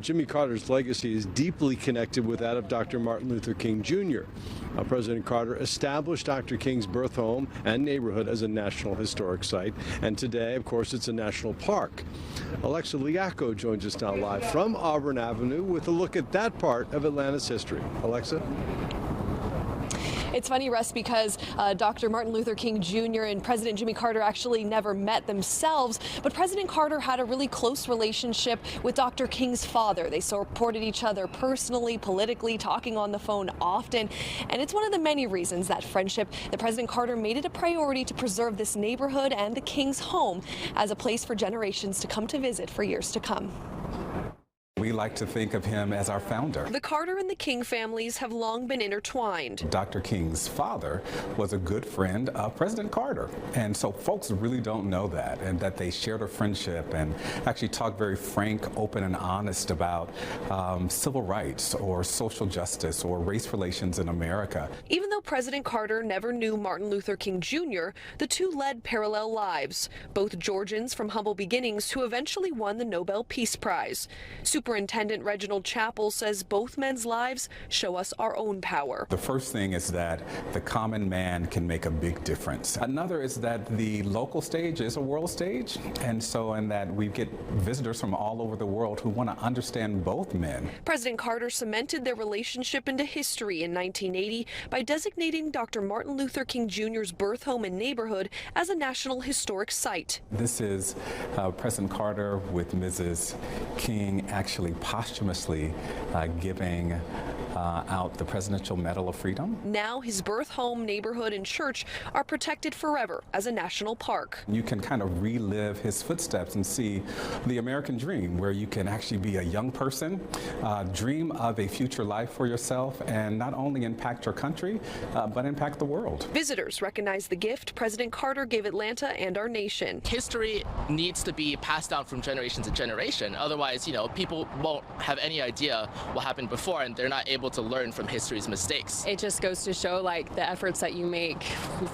Jimmy Carter's legacy is deeply connected with that of Dr. Martin Luther King Jr. President Carter established Dr. King's birth home and neighborhood as a National Historic Site, and today, of course, it's a national park. Alexa Liaco joins us now live from Auburn Avenue with a look at that part of Atlanta's history. Alexa? It's funny, Russ, because Dr. Martin Luther King Jr. and President Jimmy Carter actually never met themselves, but President Carter had a really close relationship with Dr. King's father. They supported each other personally, politically, talking on the phone often, and it's one of the many reasons that friendship that President Carter made it a priority to preserve this neighborhood and the King's home as a place for generations to come to visit for years to come. We like to think of him as our founder. The Carter and the King families have long been intertwined. Dr. King's father was a good friend of President Carter. And so folks really don't know that, and that they shared a friendship and actually talked very frank, open, and honest about civil rights or social justice or race relations in America. Even though President Carter never knew Martin Luther King Jr., the two led parallel lives, both Georgians from humble beginnings who eventually won the Nobel Peace Prize. Superintendent Reginald Chappell says both men's lives show us our own power. The first thing is that the common man can make a big difference. Another is that the local stage is a world stage, and so in that we get visitors from all over the world who want to understand both men. President Carter cemented their relationship into history in 1980 by designating Dr. Martin Luther King Jr.'s birth home and neighborhood as a National Historic Site. This is President Carter with Mrs. King actually posthumously giving out the Presidential Medal of Freedom. Now his birth home, neighborhood, and church are protected forever as a national park. You can kind of relive his footsteps and see the American dream, where you can actually be a young person, dream of a future life for yourself, and not only impact your country, but impact the world. Visitors recognize the gift President Carter gave Atlanta and our nation. History needs to be passed down from generation to generation. Otherwise, people won't have any idea what happened before, and they're not able to learn from history's mistakes. It just goes to show the efforts that you make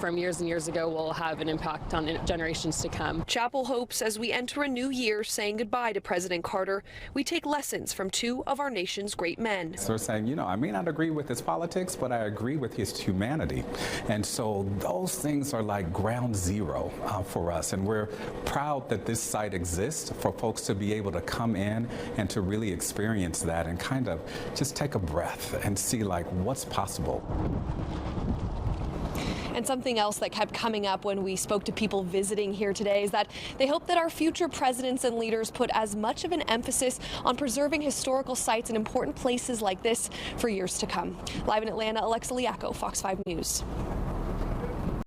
from years and years ago will have an impact on generations to come. Chappell hopes as we enter a new year saying goodbye to President Carter, we take lessons from two of our nation's great men. So we're saying, I may not agree with his politics, but I agree with his humanity. And so those things are like ground zero for us. And we're proud that this site exists for folks to be able to come in and to really experience that and kind of just take a breath and see what's possible. And something else that kept coming up when we spoke to people visiting here today is that they hope that our future presidents and leaders put as much of an emphasis on preserving historical sites and important places like this for years to come. Live in Atlanta, Alexa Liaco, Fox 5 News.